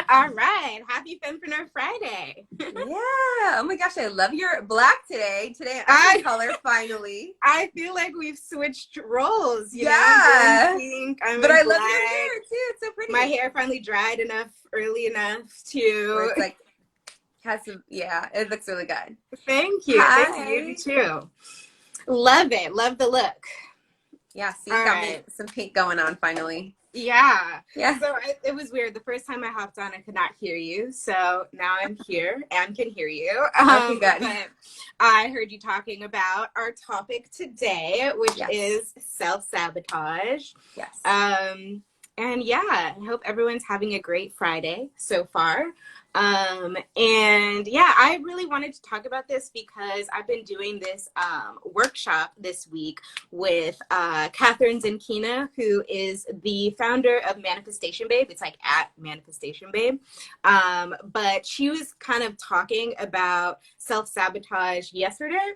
All right. Happy Fempreneur Friday. Yeah. Oh my gosh, I love your black today. Today I'm in I color finally. I feel like we've switched roles, You're in Yeah. pink, I'm But in I love your black. hair too. It's so My pretty. hair finally dried enough early enough Where to it's like has some it looks really good. thank you. Thank you. You Hi. too. Love it. Love the look. Yeah, see, All got me right. some pink going on finally. Yeah. Yeah. It was weird. The first time I hopped on, I could not hear you. So now I'm here and can hear you. Okay, good. But I heard you talking about our topic today, which Yes. is self-sabotage. Yes. And yeah, I hope everyone's having a great Friday so far. And yeah, I really wanted to talk about this because I've been doing this workshop this week with Catherine Zenkina, who is the founder of Manifestation Babe. It's like at Manifestation Babe. But she was kind of talking about self-sabotage yesterday.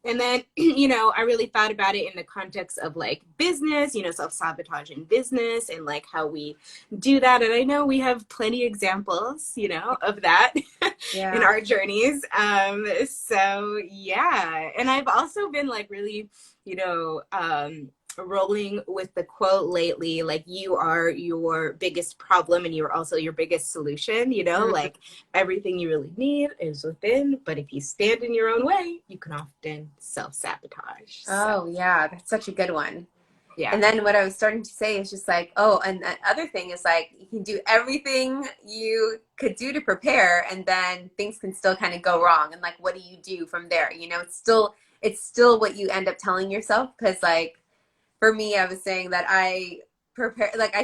And then, I really thought about it in the context of like business, self-sabotage in business and like how we do that. And I know we have plenty of examples, of that in Yeah. our journeys. So yeah. And I've also been like really, rolling with the quote lately, like you are your biggest problem and you're also your biggest solution, like everything you really need is within, but if you stand in your own way, you can often self-sabotage. Oh, yeah, that's such a good one. Yeah. And then what I was starting to say is just like, oh, and the other thing is like, you can do everything you could do to prepare, and then things can still kind of go wrong. And like, what do you do from there? It's still what you end up telling yourself. Because like, for me, I was saying that I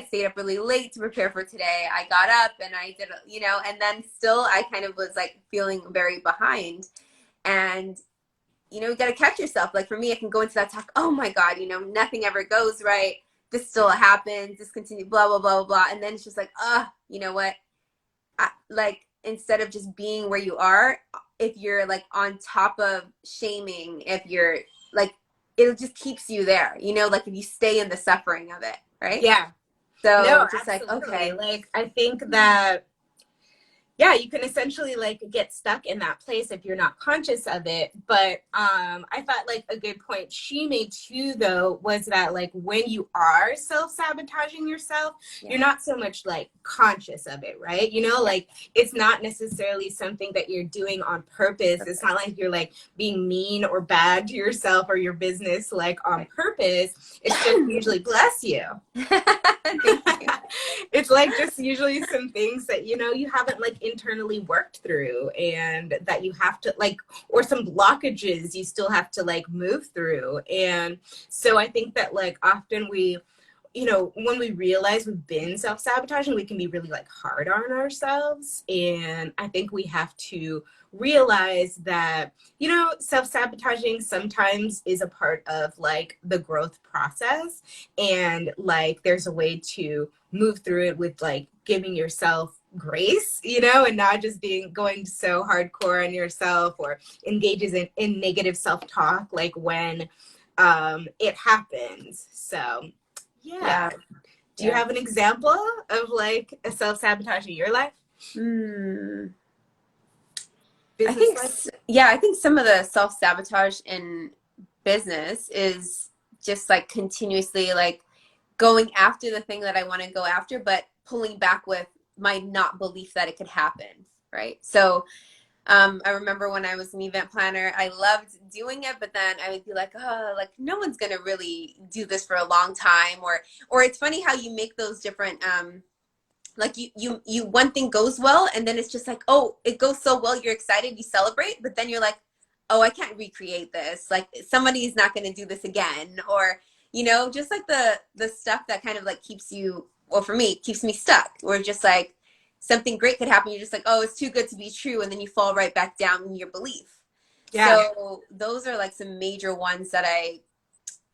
stayed up really late to prepare for today. I got up and I did, and then still I kind of was like feeling very behind. And you got to catch yourself. Like for me, I can go into that talk, oh my God, nothing ever goes right. This still happens. This continue, blah, blah, blah, blah, blah. And then it's just like, you know what? Instead of just being where you are, if you're like on top of shaming, if you're like, it just keeps you there, like if you stay in the suffering of it, right? Yeah. So No, just absolutely. like, okay. Like, I think that yeah, you can essentially like get stuck in that place if you're not conscious of it. But I thought like a good point she made too, though, was that like when you are self-sabotaging yourself, you're not so much like conscious of it, right? Like it's not necessarily something that you're doing on purpose. It's not like you're like being mean or bad to yourself or your business like on purpose. It's just usually bless you. It's like just usually some things that you haven't like internally worked through, and that you have to like, or some blockages you still have to like move through. And so I think that like often we, when we realize we've been self-sabotaging, we can be really like hard on ourselves. And I think we have to realize that, self-sabotaging sometimes is a part of like the growth process. And like, there's a way to move through it with like giving yourself grace, and not just going so hardcore on yourself or engages in negative self-talk, like when it happens. So yeah. Do you have an example of like a self-sabotage in your life? I think some of the self-sabotage in business is just like continuously like going after the thing that I want to go after, but pulling back with my not belief that it could happen, right? So I remember when I was an event planner, I loved doing it, but then I would be like, oh, like no one's gonna really do this for a long time, or it's funny how you make those different like you one thing goes well, and then it's just like, oh, it goes so well, you're excited, you celebrate, but then you're like, oh, I can't recreate this. Like somebody's not gonna do this again, or just like the stuff that kind of like keeps you, well, for me, keeps me stuck, or just like something great could happen. You're just like, oh, it's too good to be true. And then you fall right back down in your belief. Yeah. So those are like some major ones that I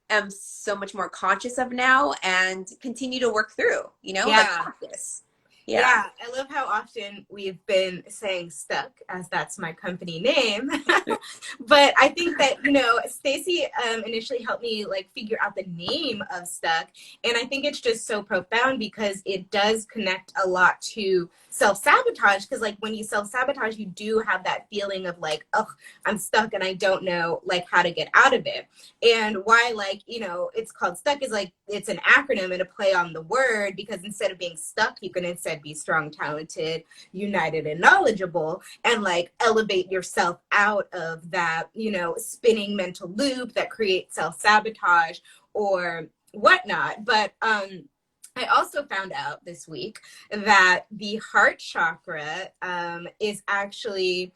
am so much more conscious of now and continue to work through, with practice. Yeah. Yeah, I love how often we've been saying stuck, as that's my company name. But I think that, you know, Stacy initially helped me like figure out the name of stuck. And I think it's just so profound because it does connect a lot to self-sabotage. Because like when you self-sabotage, you do have that feeling of like, oh, I'm stuck and I don't know like how to get out of it. And why, like, you know, it's called stuck is like it's an acronym and a play on the word, because instead of being stuck, you can instead be strong, talented, united, and knowledgeable, and like elevate yourself out of that, you know, spinning mental loop that creates self-sabotage or whatnot. But I also found out this week that the heart chakra is actually,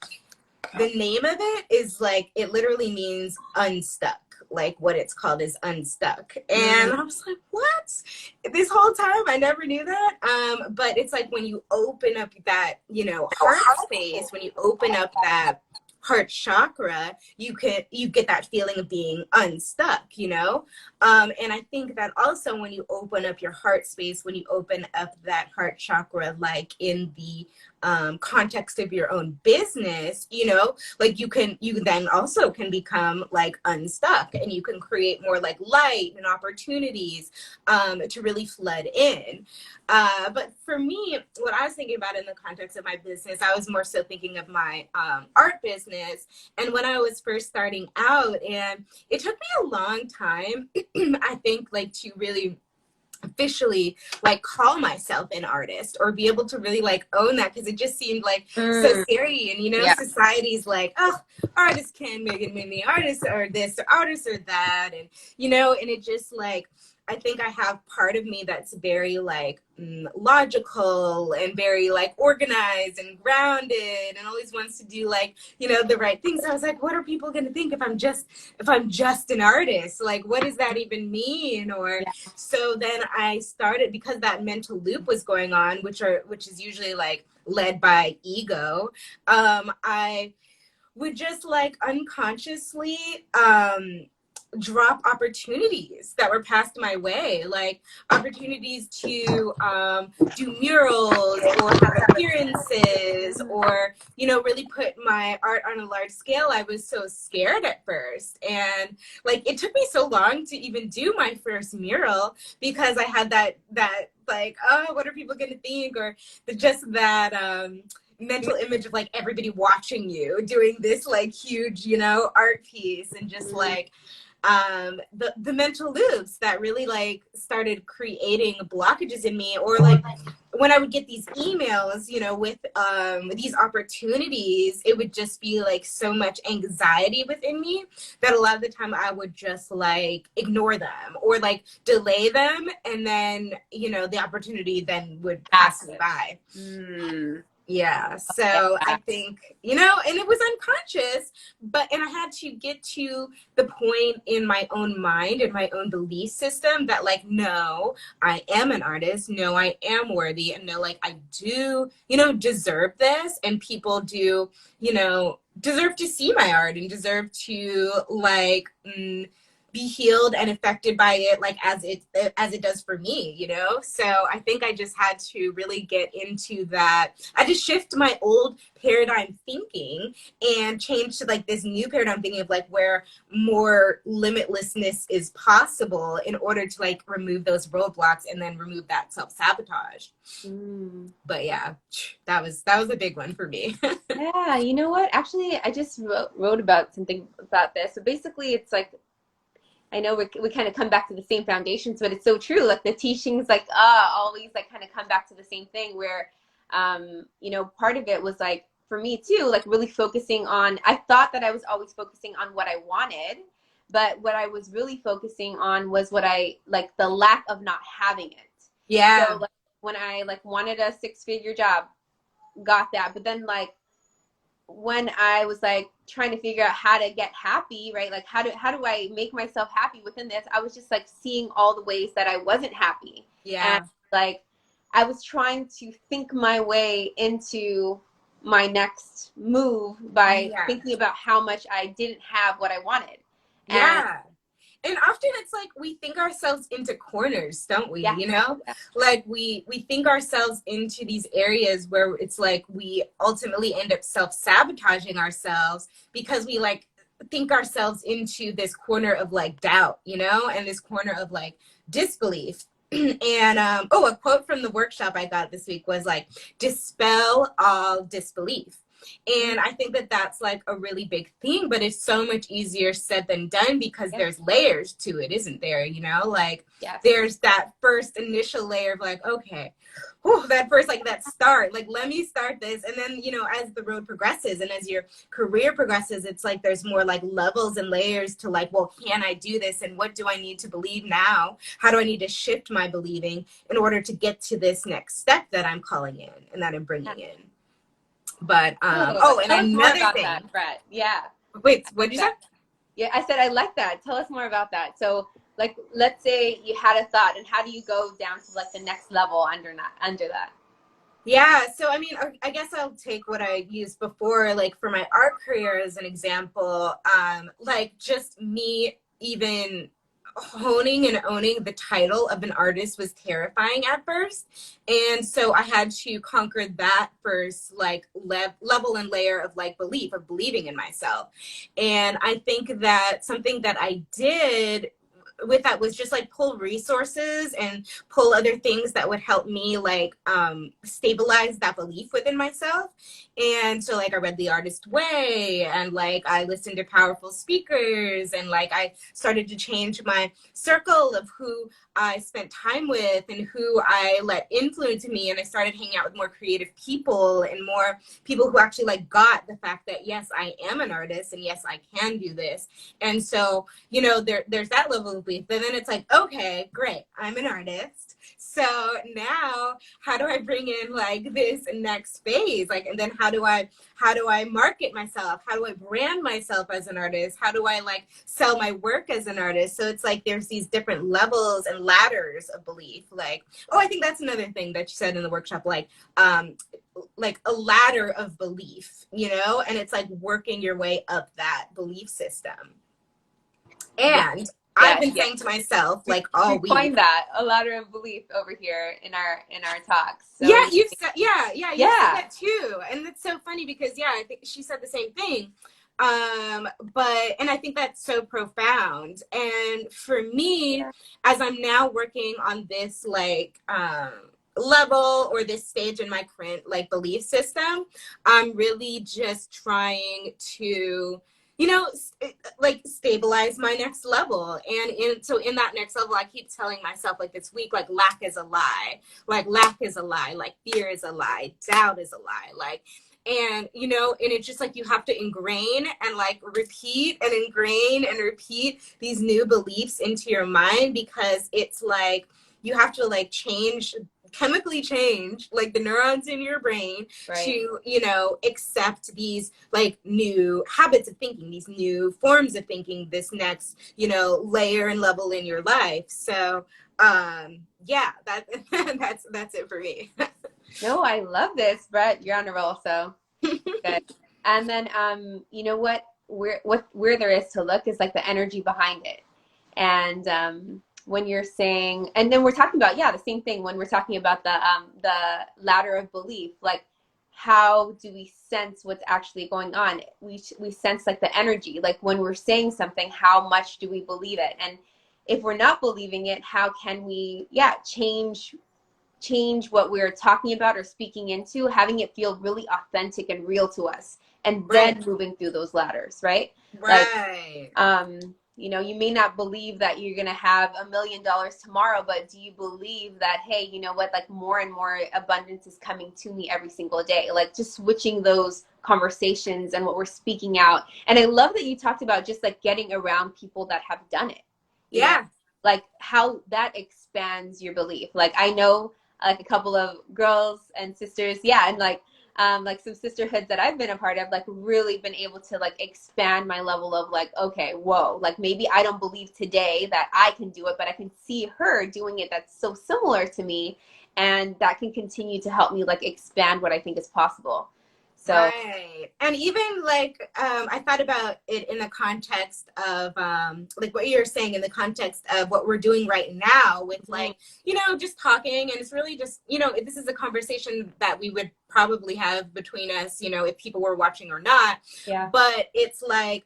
the name of it is like, it literally means unstuck. Like what it's called is unstuck. And I was like, what? This whole time I never knew that. But it's like when you open up that, you know, heart space, when you open up that heart chakra, you get that feeling of being unstuck, you know. And I think that also when you open up your heart space, when you open up that heart chakra, like in the context of your own business, you know, like you then also can become like unstuck, and you can create more like light and opportunities to really flood in. But for me, what I was thinking about in the context of my business, I was more so thinking of my art business. And when I was first starting out, and it took me a long time, I think, like to really officially like call myself an artist or be able to really like own that, because it just seemed like so scary. And you know, Yeah. society's like, oh, artists can't make it, many artists or this or artists or that, and you know, and it just like, I think I have part of me that's very like logical and very like organized and grounded and always wants to do like, you know, the right things. So I was like, what are people going to think if I'm just an artist? Like, what does that even mean? Or so then I started, because that mental loop was going on, which is usually like led by ego. I would just like unconsciously drop opportunities that were passed my way, like opportunities to do murals or have appearances, or, you know, really put my art on a large scale. I was so scared at first. And like, it took me so long to even do my first mural, because I had that like, oh, what are people going to think? Or just that, mental image of like everybody watching you doing this like huge, you know, art piece, and just like the mental loops that really like started creating blockages in me. Or like when I would get these emails, you know, with these opportunities, it would just be like so much anxiety within me that a lot of the time I would just like ignore them or like delay them, and then, you know, the opportunity then would pass me by. Yeah. So I think, you know, and it was unconscious, and I had to get to the point in my own mind and my own belief system that like, no, I am an artist. No, I am worthy. And no, like I do, you know, deserve this. And people do, you know, deserve to see my art and deserve to like, be healed and affected by it, like as it does for me, you know. So I think I just had to really get into that. I just shift my old paradigm thinking and change to like this new paradigm thinking of like where more limitlessness is possible, in order to like remove those roadblocks and then remove that self-sabotage. But yeah, that was a big one for me. Yeah, you know what? Actually, I just wrote about something about this. So basically, it's like, I know we kind of come back to the same foundations, but it's so true. Like the teachings, like always like kind of come back to the same thing. Where, you know, part of it was like for me too, like really focusing on. I thought that I was always focusing on what I wanted, but what I was really focusing on was what I like, the lack of not having it. Yeah. So like when I like wanted a 6-figure job, got that, but then like when I was like trying to figure out how to get happy, right? Like how do I make myself happy within this? I was just like seeing all the ways that I wasn't happy. Yeah. And like I was trying to think my way into my next move by thinking about how much I didn't have what I wanted. And Yeah. And often it's like we think ourselves into corners, don't we? Yeah. You know, Yeah. like we think ourselves into these areas where it's like we ultimately end up self-sabotaging ourselves because we like think ourselves into this corner of like doubt, you know, and this corner of like disbelief. And a quote from the workshop I got this week was like, dispel all disbelief. And I think that that's like a really big thing, but it's so much easier said than done because there's layers to it, isn't there? You know, like there's that first initial layer of like, okay, whew, that first, like that start, like, let me start this. And then, you know, as the road progresses and as your career progresses, it's like there's more like levels and layers to like, well, can I do this? And what do I need to believe now? How do I need to shift my believing in order to get to this next step that I'm calling in and that I'm bringing in? But and another thing, that, Brett. Yeah. Wait, what did you say? Yeah, I said I like that. Tell us more about that. So, like, let's say you had a thought, and how do you go down to like the next level under that? Yeah, so I mean, I guess I'll take what I used before, like for my art career as an example. Like just me even honing and owning the title of an artist was terrifying at first, and so I had to conquer that first, like level and layer of like belief, of believing in myself. And I think that something that I did with that was just like pull resources and pull other things that would help me like stabilize that belief within myself. And so like I read The Artist Way, and like I listened to powerful speakers, and like I started to change my circle of who I spent time with and who I let influence me. And I started hanging out with more creative people and more people who actually like got the fact that yes, I am an artist and yes, I can do this. And so, you know, there's that level of belief. But then it's like, okay, great, I'm an artist. So now how do I bring in like this next phase? Like, and then how do I market myself? How do I brand myself as an artist? How do I like sell my work as an artist? So it's like there's these different levels and ladders of belief. Like, oh, I think that's another thing that you said in the workshop, like a ladder of belief, you know, and it's like working your way up that belief system. And I've been saying to myself, like all week, find that a ladder of belief over here in our talks. So you've said, you said that too, and it's so funny because I think she said the same thing. And I think that's so profound. And for me, as I'm now working on this like level or this stage in my current like belief system, I'm really just trying to, you know, like stabilize my next level. And so in that next level, I keep telling myself like this week, like lack is a lie, like fear is a lie, doubt is a lie, like, and you know, and it's just like you have to ingrain and like repeat and ingrain and repeat these new beliefs into your mind, because it's like you have to like chemically change like the neurons in your brain to, you know, accept these like new habits of thinking, these new forms of thinking, this next, you know, layer and level in your life. So that's it for me. No, I love this, Brett. You're on a roll, so good. And then you know what where there is to look is like the energy behind it. And when you're saying, and then we're talking about the same thing when we're talking about the ladder of belief, like how do we sense what's actually going on? We sense like the energy, like when we're saying something, how much do we believe it? And if we're not believing it, how can we change what we're talking about or speaking into, having it feel really authentic and real to us, and then moving through those ladders, right? Like, you know, you may not believe that you're going to have $1 million tomorrow, but do you believe that, hey, you know what, like more and more abundance is coming to me every single day? Like just switching those conversations and what we're speaking out. And I love that you talked about just like getting around people that have done it. You know? Like how that expands your belief. Like I know like a couple of girls and sisters, and like some sisterhoods that I've been a part of, like really been able to like expand my level of like, okay, whoa, like maybe I don't believe today that I can do it, but I can see her doing it that's so similar to me, and that can continue to help me like expand what I think is possible. So right. And even like I thought about it in the context of like what you're saying in the context of what we're doing right now with like, you know, just talking, and it's really just, you know, this is a conversation that we would probably have between us, you know, if people were watching or not. yeah, But it's like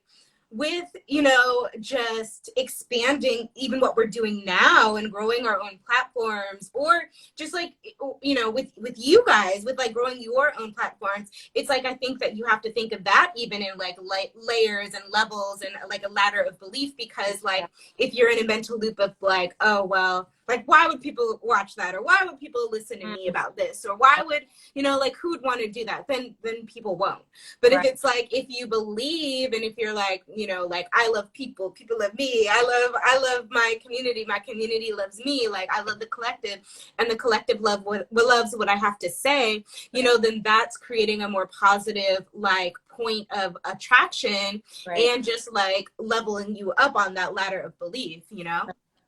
with, you know, just expanding even what we're doing now and growing our own platforms, or just like, you know, with you guys, with like growing your own platforms, it's like I think that you have to think of that even in like layers and levels and like a ladder of belief, because like yeah, if you're in a mental loop of like, oh well, like why would people watch that, or why would people listen to me about this, or why would, you know, like who'd want to do that, then people won't. But if right, it's like, if you believe, and if you're like, you know, like I love people, people love me, I love my community loves me, like I love the collective, and the collective loves what I have to say, you know, then that's creating a more positive like point of attraction, right, and just like leveling you up on that ladder of belief, you know?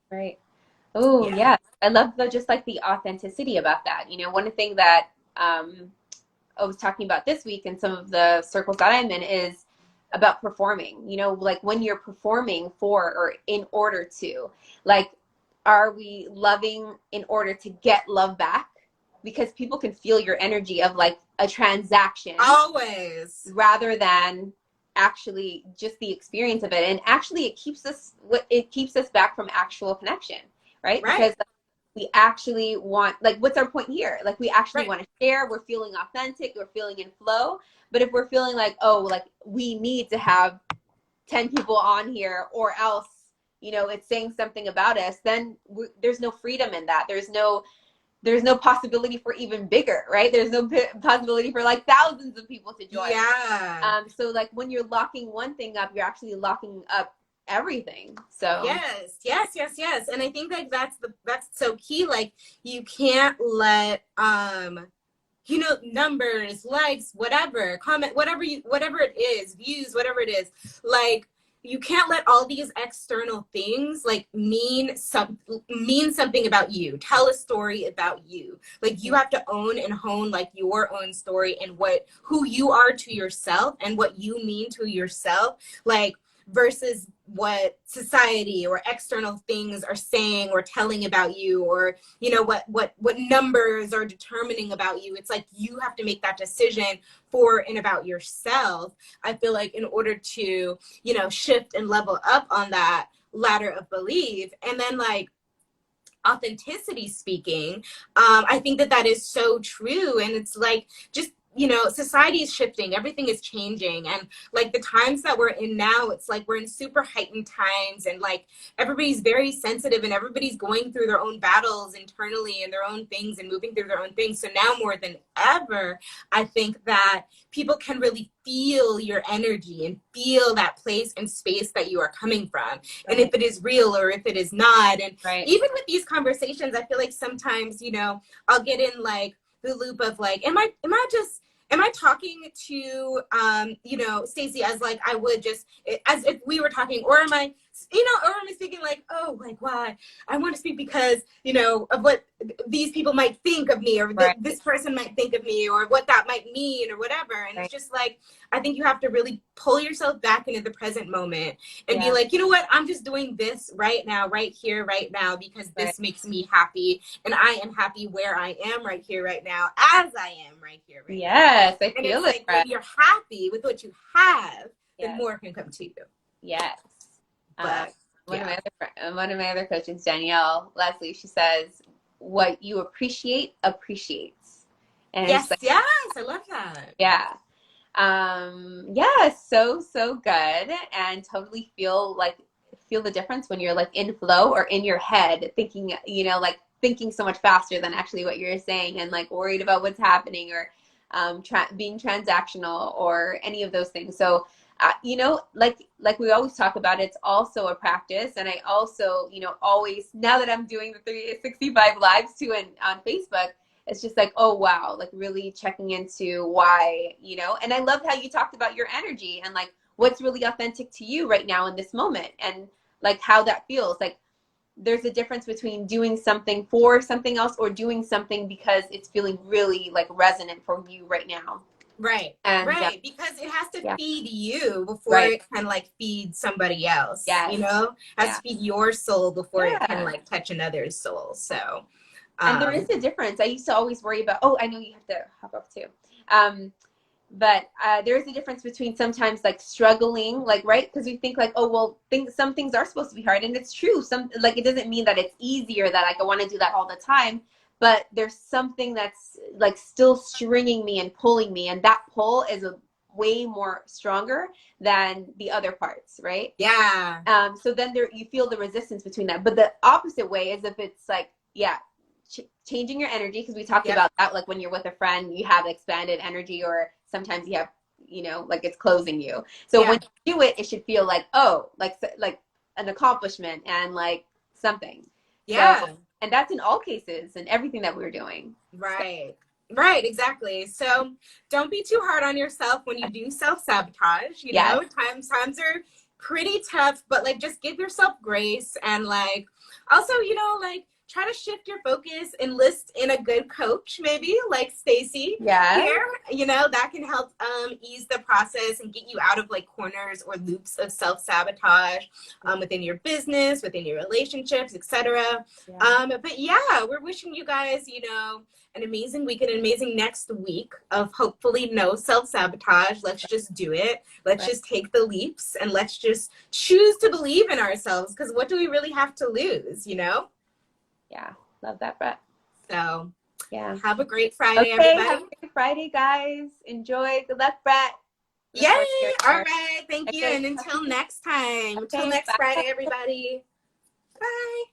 right. Oh, Yeah. yeah. I love the just like the authenticity about that. You know, one thing that I was talking about this week in some of the circles that I'm in is about performing. You know, like when you're performing for or in order to, like, are we loving in order to get love back? Because people can feel your energy of like a transaction Always. rather than actually just the experience of it. And actually it keeps us back from actual connection, right? Right. Because we actually want, like, what's our point here? Like, we actually Right. want to share, we're feeling authentic, we're feeling in flow. But if we're feeling like, oh, like we need to have 10 people on here or else, you know, it's saying something about us, then there's no freedom in that. There's no possibility for even bigger, right? There's no possibility for like thousands of people to join. Yeah. So like when you're locking one thing up, you're actually locking up everything. So Yes, yes, yes, yes. And I think like that's so key. Like you can't let you know, numbers, likes, whatever, comment, whatever it is, views, whatever it is, like you can't let all these external things like mean something about you. Tell a story about you. Like you have to own and hone like your own story and who you are to yourself and what you mean to yourself. Like versus what society or external things are saying or telling about you, or you know what numbers are determining about you. It's like you have to make that decision for and about yourself. I feel like in order to, you know, shift and level up on that ladder of belief. And then like authenticity speaking, I think that is so true. And it's like, just, you know, society is shifting, everything is changing, and like the times that we're in now, it's like we're in super heightened times, and like everybody's very sensitive, and everybody's going through their own battles internally and their own things and moving through their own things. So now more than ever, I think that people can really feel your energy and feel that place and space that you are coming from, and if right, it is real or if it is not. And right, even with these conversations, I feel like sometimes, you know, I'll get in like the loop of like, am I talking to you know, Stacey, as like I would just as if we were talking, or am I, you know, or am I speaking like, oh, like why I want to speak because, you know, of what these people might think of me, or right, this person might think of me, or what that might mean, or whatever. And it's right. just like, I think you have to really pull yourself back into the present moment and be Yeah, like, you know what, I'm just doing this right now, right here, right now, because right. this makes me happy, and I am happy where I am right here, right now, as I am right here, right now. Yes, I And feel it's it, like Brett. when you're happy with what you have, then Yes, more can come to you. yes. Um, But one of yeah. my one of my other coaches, Danielle Leslie, she says, "What you appreciate appreciates," and it's Yes, like, yes, I love that. yeah, yeah, so good, and totally feel the difference when you're like in flow or in your head thinking, you know, like thinking so much faster than actually what you're saying, and like worried about what's happening, or being transactional or any of those things. So you know, like we always talk about, it's also a practice. And I also, you know, always, now that I'm doing the 365 lives too, and on Facebook, it's just like, oh wow, like really checking into why, you know. And I loved how you talked about your energy and like what's really authentic to you right now in this moment, and like how that feels. Like there's a difference between doing something for something else or doing something because it's feeling really like resonant for you right now. Right. And Right. Because it has to yeah, feed you before right. it can like feed somebody else, Yes. you know? It has Yeah. to feed your soul before it can Yeah. like touch another's soul. So, And there is a difference. I used to always worry about, oh, I know you have to hop off too. But there is a difference between sometimes like struggling, like, right? Because we think like, oh, well, some things are supposed to be hard. And it's true. Some, like, it doesn't mean that it's easier, that like I want to do that all the time. But there's something that's like still stringing me and pulling me. And that pull is a way more stronger than the other parts, right? yeah. So then there, you feel the resistance between that. But the opposite way is if it's like, yeah, changing your energy, because we talked Yep. about that, like when you're with a friend you have expanded energy, or sometimes you have, you know, like it's closing you. So Yeah. when you do it, it should feel like, oh, like an accomplishment and like something. So, Yeah. and that's in all cases and everything that we're doing. Right. Right, exactly. So don't be too hard on yourself when you do self-sabotage, you Yes. know. Times are pretty tough, but like just give yourself grace and like also, you know, like try to shift your focus, enlist in a good coach, maybe like Stacy Yeah. here. You know, that can help ease the process and get you out of like corners or loops of self-sabotage within your business, within your relationships, etc. Yeah. But yeah, we're wishing you guys, you know, an amazing week and an amazing next week of hopefully no self-sabotage. Let's just do it. Let's Right. just take the leaps and let's just choose to believe in ourselves, because what do we really have to lose, you know? Yeah. Love that, Brett. So Yeah. have a great Friday, Okay. everybody. Have a great Friday, guys. Enjoy. Good luck, Brett. Yay! Look forward to your All share. right. Thank you. Okay. And until next time, until Okay. next Bye. Friday, everybody. Bye.